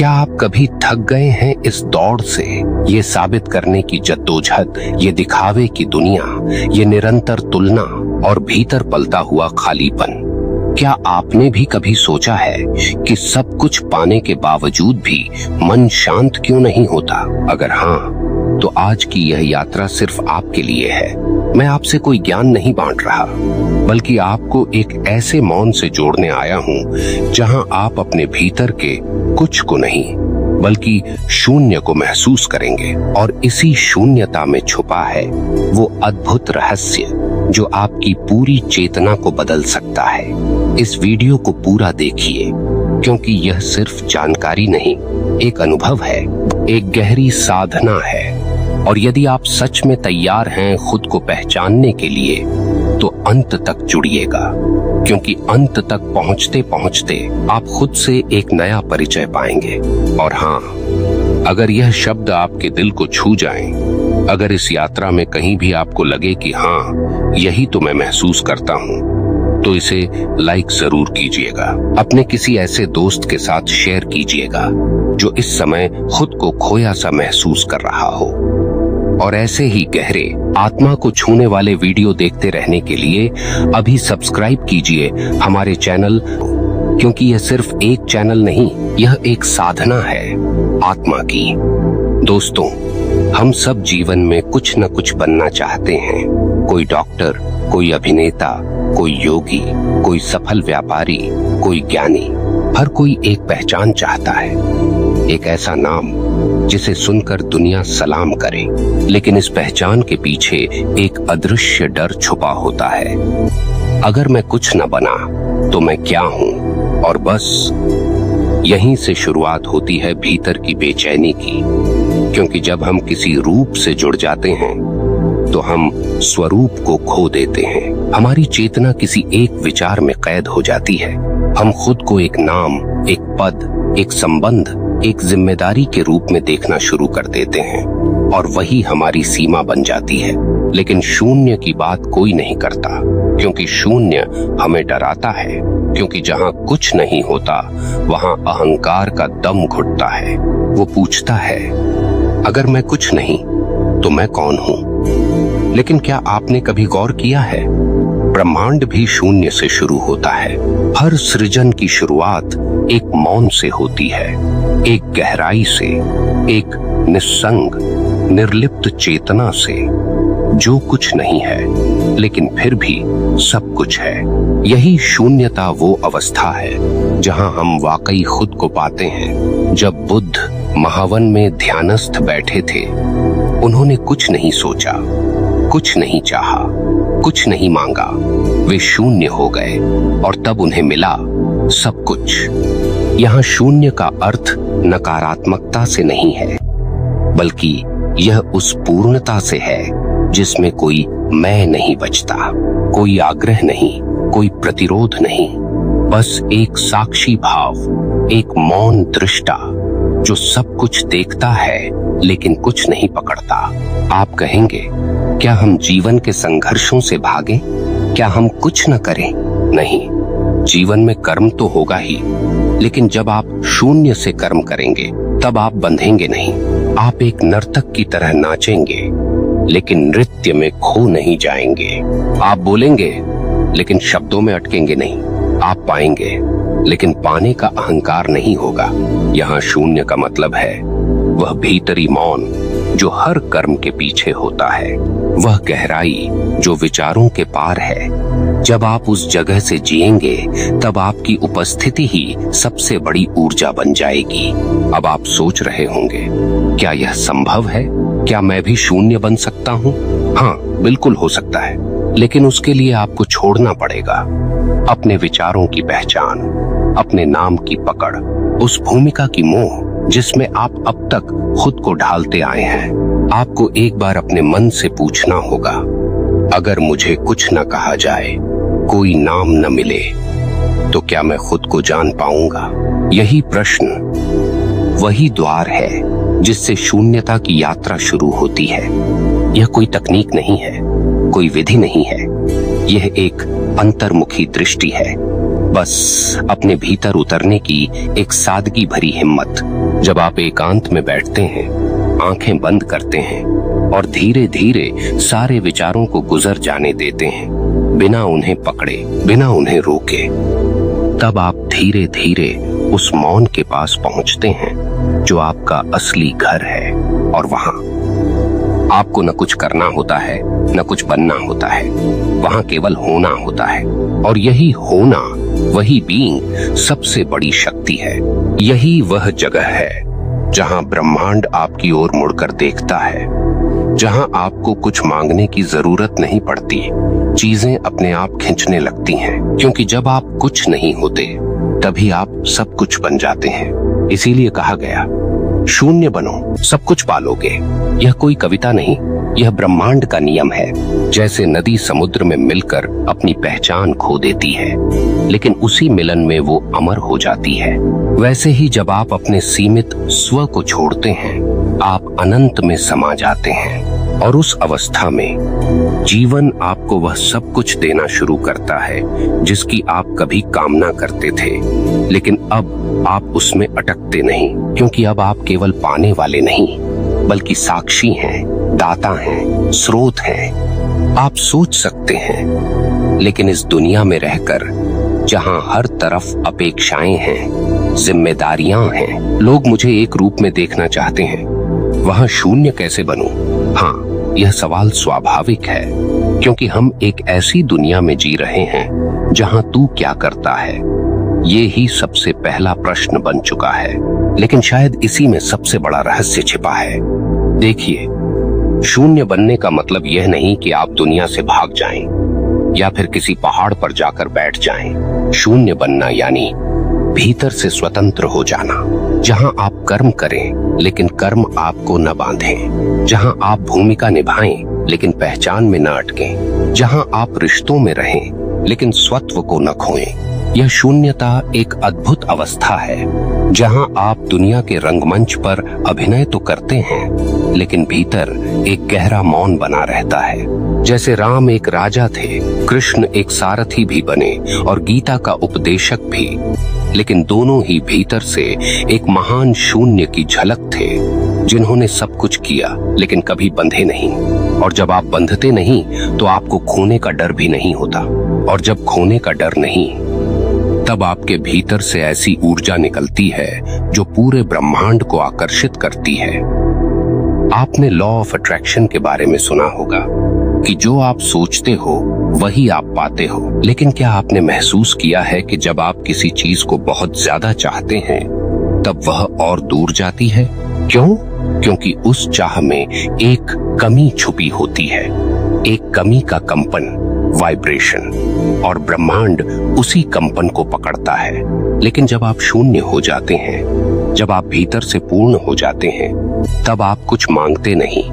क्या आप कभी थक गए हैं इस दौड़ से, ये साबित करने की जद्दोजहद, ये दिखावे की दुनिया, ये निरंतर तुलना और भीतर पलता हुआ खालीपन? क्या आपने भी कभी सोचा है कि सब कुछ पाने के बावजूद भी मन शांत क्यों नहीं होता? अगर हाँ, तो आज की यह यात्रा सिर्फ आपके लिए है। मैं आपसे कोई ज्ञान नहीं बांट रहा, बल्कि आपको एक ऐसे मौन से जोड़ने आया हूँ जहां आप अपने भीतर के कुछ को नहीं बल्कि शून्य को महसूस करेंगे। और इसी शून्यता में छुपा है वो अद्भुत रहस्य जो आपकी पूरी चेतना को बदल सकता है। इस वीडियो को पूरा देखिए, क्योंकि यह सिर्फ जानकारी नहीं, एक अनुभव है, एक गहरी साधना है। और यदि आप सच में तैयार हैं खुद को पहचानने के लिए, तो अंत तक जुड़िएगा, क्योंकि अंत तक पहुंचते पहुंचते आप खुद से एक नया परिचय पाएंगे। और हाँ, अगर यह शब्द आपके दिल को छू जाएं, अगर इस यात्रा में कहीं भी आपको लगे कि हाँ, यही तो मैं महसूस करता हूँ, तो इसे लाइक जरूर कीजिएगा। अपने किसी ऐसे दोस्त के साथ शेयर कीजिएगा जो इस समय खुद को खोया सा महसूस कर रहा हो। और ऐसे ही गहरे आत्मा को छूने वाले वीडियो देखते रहने के लिए अभी सब्सक्राइब कीजिए हमारे चैनल, क्योंकि यह सिर्फ एक चैनल नहीं, यह एक साधना है आत्मा की। दोस्तों, हम सब जीवन में कुछ न कुछ बनना चाहते हैं। कोई डॉक्टर, कोई अभिनेता, कोई योगी, कोई सफल व्यापारी, कोई ज्ञानी। हर कोई एक पहचान चाहता है, एक ऐसा नाम जिसे सुनकर दुनिया सलाम करे। लेकिन इस पहचान के पीछे एक अदृश्य डर छुपा होता है। अगर मैं कुछ न बना तो मैं क्या हूँ? और बस यहीं से शुरुआत होती है भीतर की बेचैनी की, क्योंकि जब हम किसी रूप से जुड़ जाते हैं तो हम स्वरूप को खो देते हैं। हमारी चेतना किसी एक विचार में कैद हो जाती है। हम खुद को एक नाम, एक पद, एक संबंध, एक जिम्मेदारी के रूप में देखना शुरू कर देते हैं, और वही हमारी सीमा बन जाती है। लेकिन शून्य की बात कोई नहीं करता, क्योंकि शून्य हमें डराता है, क्योंकि जहाँ कुछ नहीं होता वहाँ अहंकार का दम घुटता है। वो पूछता है, अगर मैं कुछ नहीं तो मैं कौन हूँ? लेकिन क्या आपने कभी गौर किया है, ब्रह्मांड भी शून्य से शुरू होता है। हर सृजन की शुरुआत एक मौन से होती है, एक गहराई से, एक निस्संग, निर्लिप्त चेतना से, जो कुछ नहीं है लेकिन फिर भी सब कुछ है। यही शून्यता वो अवस्था है जहां हम वाकई खुद को पाते हैं। जब बुद्ध महावन में ध्यानस्थ बैठे थे, उन्होंने कुछ नहीं सोचा, कुछ नहीं चाहा, कुछ नहीं मांगा। वे शून्य हो गए और तब उन्हें मिला सब कुछ। यहाँ शून्य का अर्थ नकारात्मकता से नहीं है, बल्कि यह उस पूर्णता से है जिसमें कोई मैं नहीं बचता, कोई आग्रह नहीं, कोई प्रतिरोध नहीं, बस एक साक्षी भाव, एक मौन दृष्टा जो सब कुछ देखता है लेकिन कुछ नहीं पकड़ता। आप कहेंगे, क्या हम जीवन के संघर्षों से भागें? क्या हम कुछ न करें? नहीं, जीवन में कर्म तो होगा ही, लेकिन जब आप शून्य से कर्म करेंगे तब आप बंधेंगे नहीं। आप एक नर्तक की तरह नाचेंगे, लेकिन नृत्य में खो नहीं जाएंगे। आप बोलेंगे, लेकिन शब्दों में अटकेंगे नहीं। आप पाएंगे, लेकिन पाने का अहंकार नहीं होगा। यहाँ शून्य का मतलब है वह भीतरी मौन जो हर कर्म के पीछे होता है, वह गहराई जो विचारों के पार है। जब आप उस जगह से जिएंगे, तब आपकी उपस्थिति ही सबसे बड़ी ऊर्जा बन जाएगी। अब आप सोच रहे होंगे, क्या यह संभव है? क्या मैं भी शून्य बन सकता हूँ? हाँ, बिल्कुल हो सकता है, लेकिन उसके लिए आपको छोड़ना पड़ेगा अपने विचारों की पहचान, अपने नाम की पकड़, उस भूमिका की मोह जिसमें आप अब तक खुद को ढालते आए हैं। आपको एक बार अपने मन से पूछना होगा, अगर मुझे कुछ न कहा जाए, कोई नाम न मिले, तो क्या मैं खुद को जान पाऊंगा? यही प्रश्न वही द्वार है जिससे शून्यता की यात्रा शुरू होती है। यह कोई तकनीक नहीं है, कोई विधि नहीं है, यह एक अंतर्मुखी दृष्टि है। बस अपने भीतर उतरने की एक सादगी भरी हिम्मत, जब आप एकांत में बैठते हैं, आंखें बंद करते हैं और धीरे धीरे सारे विचारों को गुजर जाने देते हैं, बिना उन्हें पकड़े, बिना उन्हें रोके, तब आप धीरे धीरे उस मौन के पास पहुंचते हैं जो आपका असली घर है। और वहां आपको न कुछ करना होता है, न कुछ बनना होता है, वहां केवल होना होता है। और यही होना, वही बीइंग सबसे बड़ी शक्ति है। यही वह जगह है जहां ब्रह्मांड आपकी ओर मुड़कर देखता है, जहां आपको कुछ मांगने की जरूरत नहीं पड़ती, चीजें अपने आप खींचने लगती हैं, क्योंकि जब आप कुछ नहीं होते तभी आप सब कुछ बन जाते हैं। इसीलिए कहा गया, शून्य बनो, सब कुछ पालोगे। यह कोई कविता नहीं, यह ब्रह्मांड का नियम है। जैसे नदी समुद्र में मिलकर अपनी पहचान खो देती है, लेकिन उसी मिलन में वो अमर हो जाती है, वैसे ही जब आप अपने सीमित स्व को छोड़ते हैं, आप अनंत में समा जाते हैं। और उस अवस्था में जीवन आपको वह सब कुछ देना शुरू करता है जिसकी आप कभी कामना करते थे, लेकिन अब आप उसमें अटकते नहीं, क्योंकि अब आप केवल पाने वाले नहीं, बल्कि साक्षी हैं, दाता हैं, स्रोत हैं। आप सोच सकते हैं, लेकिन इस दुनिया में रहकर जहां हर तरफ अपेक्षाएं हैं, जिम्मेदारियां हैं, लोग मुझे एक रूप में देखना चाहते हैं, वहां शून्य कैसे बनूं? हाँ, यह सवाल स्वाभाविक है, क्योंकि हम एक ऐसी दुनिया में जी रहे हैं जहां तू क्या करता है, ये ही सबसे पहला प्रश्न बन चुका है। लेकिन शायद इसी में सबसे बड़ा रहस्य छिपा है। देखिए, शून्य बनने का मतलब यह नहीं कि आप दुनिया से भाग जाएं या फिर किसी पहाड़ पर जाकर बैठ जाएं। शून्य बनना यानी भीतर से स्वतंत्र हो जाना, जहां आप कर्म करें लेकिन कर्म आपको न बांधें, जहां आप भूमिका निभाएं लेकिन पहचान में न अटकें, जहां आप रिश्तों में रहें लेकिन स्वत्व को न खोएं। यह शून्यता एक अद्भुत अवस्था है जहां आप दुनिया के रंगमंच पर अभिनय तो करते हैं, लेकिन भीतर एक गहरा मौन बना रहता है। जैसे राम एक राजा थे, कृष्ण एक सारथी भी बने और गीता का उपदेशक भी, लेकिन दोनों ही भीतर से एक महान शून्य की झलक थे, जिन्होंने सब कुछ किया लेकिन कभी बंधे नहीं। और जब आप बंधते नहीं तो आपको खोने का डर भी नहीं होता, और जब खोने का डर नहीं, तब आपके भीतर से ऐसी ऊर्जा निकलती है जो पूरे ब्रह्मांड को आकर्षित करती है। आपने लॉ ऑफ अट्रैक्शन के बारे में सुना होगा कि जो आप सोचते हो वही आप पाते हो, लेकिन क्या आपने महसूस किया है कि जब आप किसी चीज को बहुत ज्यादा चाहते हैं तब वह और दूर जाती है? क्यों? क्योंकि उस चाह में एक कमी छुपी होती है, एक कमी का कंपन, वाइब्रेशन, और ब्रह्मांड उसी कंपन को पकड़ता है। लेकिन जब आप शून्य हो जाते हैं, जब आप भीतर से पूर्ण हो जाते हैं, तब आप कुछ मांगते नहीं,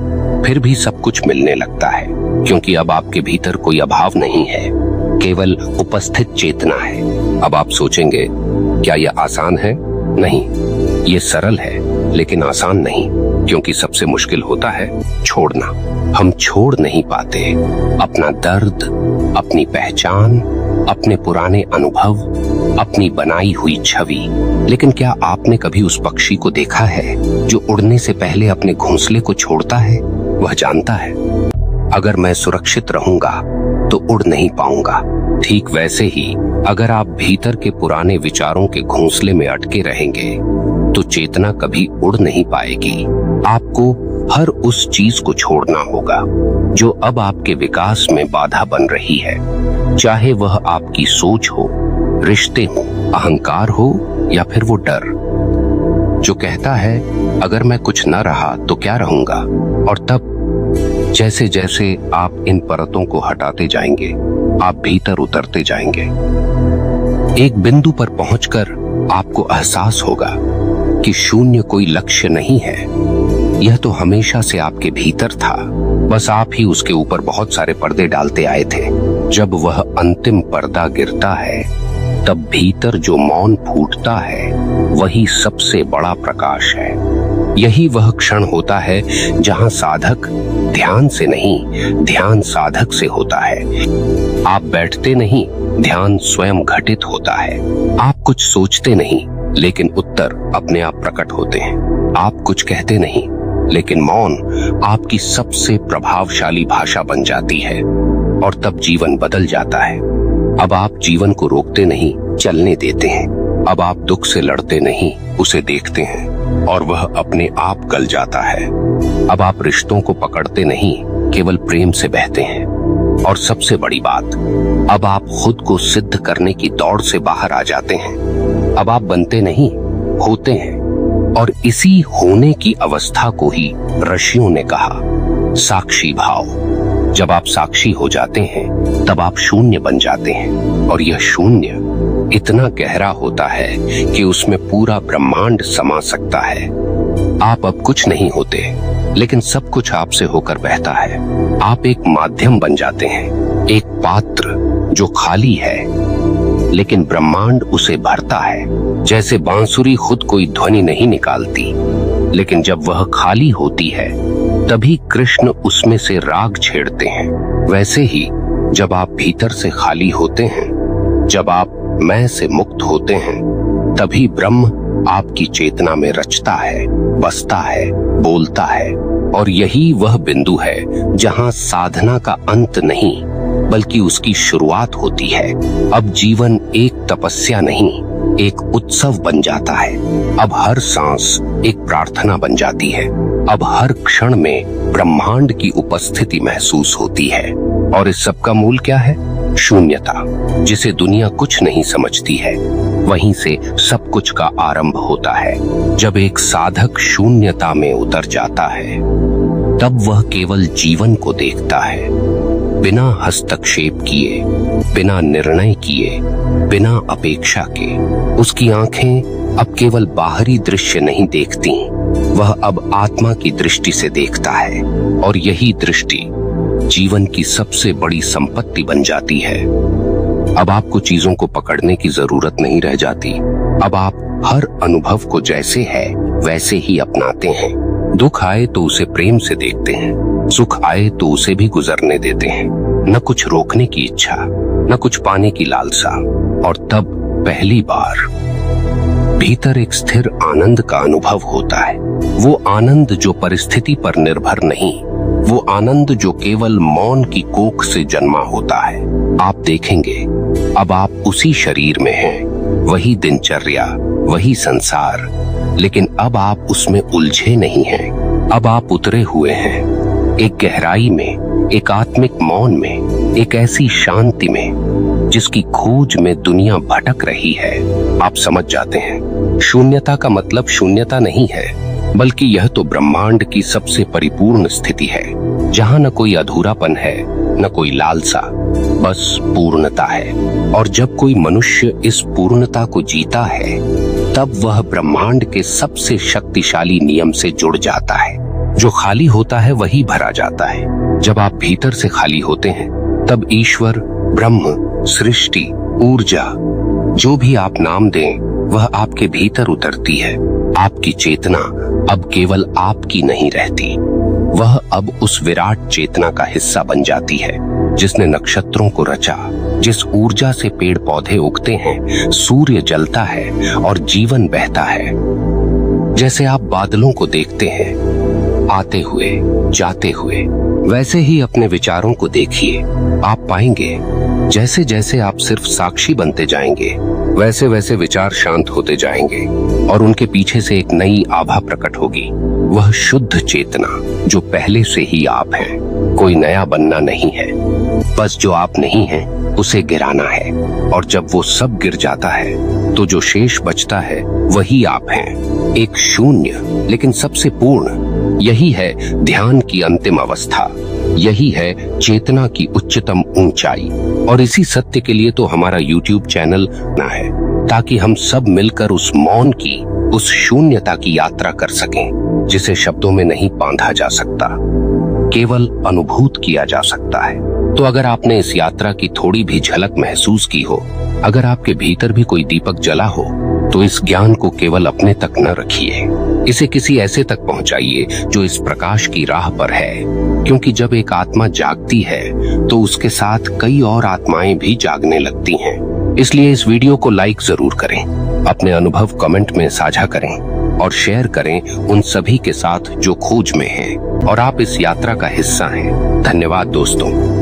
फिर भी सब कुछ मिलने लगता है, क्योंकि अब आपके भीतर कोई अभाव नहीं है, केवल उपस्थित चेतना है। अब आप सोचेंगे, क्या यह आसान है? नहीं, ये सरल है, लेकिन आसान नहीं, क्योंकि सबसे मुश्किल होता है छोड़ना। हम छोड़ नहीं पाते अपना दर्द, अपनी पहचान, अपने पुराने अनुभव, अपनी बनाई हुई छवि। लेकिन क्या आपने कभी उस पक्षी को देखा है जो उड़ने से पहले अपने घोंसले को छोड़ता है? वह जानता है, अगर मैं सुरक्षित रहूंगा तो उड़ नहीं पाऊंगा। ठीक वैसे ही अगर आप भीतर के पुराने विचारों के घोंसले में अटके रहेंगे तो चेतना कभी उड़ नहीं पाएगी। आपको हर उस चीज को छोड़ना होगा जो अब आपके विकास में बाधा बन रही है, चाहे वह आपकी सोच हो, रिश्ते हो, अहंकार हो या फिर वो डर जो कहता है अगर मैं कुछ न रहा तो क्या रहूंगा। और तब जैसे जैसे आप इन परतों को हटाते जाएंगे, आप भीतर उतरते जाएंगे। एक बिंदु पर पहुंचकर आपको एहसास होगा कि शून्य कोई लक्ष्य नहीं है, यह तो हमेशा से आपके भीतर था, बस आप ही उसके ऊपर बहुत सारे पर्दे डालते आए थे। जब वह अंतिम पर्दा गिरता है, तब भीतर जो मौन फूटता है वही सबसे बड़ा प्रकाश है। यही वह क्षण होता है जहां साधक ध्यान से नहीं, ध्यान साधक से होता है। आप बैठते नहीं, ध्यान स्वयं घटित होता है। आप कुछ सोचते नहीं, लेकिन उत्तर अपने आप प्रकट होते हैं। आप कुछ कहते नहीं, लेकिन मौन आपकी सबसे प्रभावशाली भाषा बन जाती है और तब जीवन बदल जाता है। अब आप जीवन को रोकते नहीं, चलने देते हैं। अब आप दुख से लड़ते नहीं, उसे देखते हैं और वह अपने आप गल जाता है। अब आप रिश्तों को पकड़ते नहीं, केवल प्रेम से बहते हैं। और सबसे बड़ी बात, अब आप खुद को सिद्ध करने की दौड़ से बाहर आ जाते हैं। अब आप बनते नहीं, होते हैं। और इसी होने की अवस्था को ही ऋषियों ने कहा साक्षी भाव। जब आप साक्षी हो जाते हैं, तब आप शून्य बन जाते हैं। और यह शून्य इतना गहरा होता है कि उसमें पूरा ब्रह्मांड समा सकता है। आप अब कुछ नहीं होते, लेकिन सब कुछ आपसे होकर बहता है। आप एक माध्यम बन जाते हैं, एक पात्र जो खाली है, लेकिन ब्रह्मांड उसे भरता है। जैसे बांसुरी खुद कोई ध्वनि नहीं निकालती, लेकिन जब वह खाली होती है, तभी कृष्ण उसमें से राग छेड़ते हैं। वैसे ही जब आप भीतर से खाली होते हैं, जब आप मैं से मुक्त होते हैं, तभी ब्रह्म आपकी चेतना में रचता है, बसता है, बोलता है। और यही वह बिंदु है जहां साधना का अंत नहीं, बल्कि उसकी शुरुआत होती है। अब जीवन एक तपस्या नहीं, एक उत्सव बन जाता है। अब हर सांस एक प्रार्थना बन जाती है। अब हर क्षण में ब्रह्मांड की उपस्थिति महसूस होती है। और इस सब का मूल क्या है? शून्यता, जिसे दुनिया कुछ नहीं समझती है। वहीं से सब कुछ का आरंभ होता है। जब एक साधक शून्यता में उतर जाता है, तब वह केवल जीवन को देखता है, बिना हस्तक्षेप किए, बिना निर्णय किए, बिना अपेक्षा के। उसकी आंखें अब केवल बाहरी दृश्य नहीं देखती, वह अब आत्मा की दृष्टि से देखता है। और यही दृष्टि जीवन की सबसे बड़ी संपत्ति बन जाती है। अब आपको चीजों को पकड़ने की जरूरत नहीं रह जाती। अब आप हर अनुभव को जैसे है वैसे ही अपनाते हैं। दुख आए तो उसे प्रेम से देखते हैं, सुख आए तो उसे भी गुजरने देते हैं। न कुछ रोकने की इच्छा, न कुछ पाने की लालसा। और तब पहली बार भीतर एक स्थिर आनंद का अनुभव होता है। वो आनंद जो परिस्थिति पर निर्भर नहीं, वो आनंद जो केवल मौन की कोख से जन्मा होता है। आप देखेंगे, अब आप उसी शरीर में हैं, वही दिनचर्या, वही संसार, लेकिन अब आप उसमें उलझे नहीं हैं। अब आप उतरे हुए हैं एक गहराई में, एक आत्मिक मौन में, एक ऐसी शांति में जिसकी खोज में दुनिया भटक रही है। आप समझ जाते हैं, शून्यता का मतलब शून्यता नहीं है, बल्कि यह तो ब्रह्मांड की सबसे परिपूर्ण स्थिति है, जहाँ न कोई अधूरापन है, न कोई लालसा, बस पूर्णता है। और जब कोई मनुष्य इस पूर्णता को जीता है, तब वह ब्रह्मांड के सबसे शक्तिशाली नियम से जुड़ जाता है। जो खाली होता है वही भरा जाता है। जब आप भीतर से खाली होते हैं, तब ईश्वर, ब्रह्म, सृष्टि, ऊर्जा, जो भी आप नाम दें, वह आपके भीतर उतरती है। आपकी चेतना अब केवल आपकी नहीं रहती, वह अब उस विराट चेतना का हिस्सा बन जाती है जिसने नक्षत्रों को रचा, जिस ऊर्जा से पेड़ पौधे उगते हैं, सूर्य जलता है और जीवन बहता है। जैसे आप बादलों को देखते हैं आते हुए, जाते हुए, वैसे ही अपने विचारों को देखिए। आप पाएंगे जैसे जैसे आप सिर्फ साक्षी बनते जाएंगे, वैसे वैसे विचार शांत होते जाएंगे और उनके पीछे से एक नई आभा प्रकट होगी। वह शुद्ध चेतना जो पहले से ही आप हैं। कोई नया बनना नहीं है, बस जो आप नहीं हैं उसे गिराना है। और जब वो सब गिर जाता है, तो जो शेष बचता है वही आप हैं। एक शून्य लेकिन सबसे पूर्ण। यही है ध्यान की अंतिम अवस्था, यही है चेतना की उच्चतम ऊंचाई। और इसी सत्य के लिए तो हमारा YouTube चैनल ना है, ताकि हम सब मिलकर उस मौन की, उस शून्यता की यात्रा कर सकें, जिसे शब्दों में नहीं बांधा जा सकता, केवल अनुभूत किया जा सकता है। तो अगर आपने इस यात्रा की थोड़ी भी झलक महसूस की हो, अगर आपके भीतर भी कोई दीपक जला हो, तो इस ज्ञान को केवल अपने तक न रखिए, इसे किसी ऐसे तक पहुंचाइए जो इस प्रकाश की राह पर है। क्योंकि जब एक आत्मा जागती है तो उसके साथ कई और आत्माएं भी जागने लगती हैं। इसलिए इस वीडियो को लाइक जरूर करें, अपने अनुभव कमेंट में साझा करें और शेयर करें उन सभी के साथ जो खोज में हैं और आप इस यात्रा का हिस्सा हैं। धन्यवाद दोस्तों।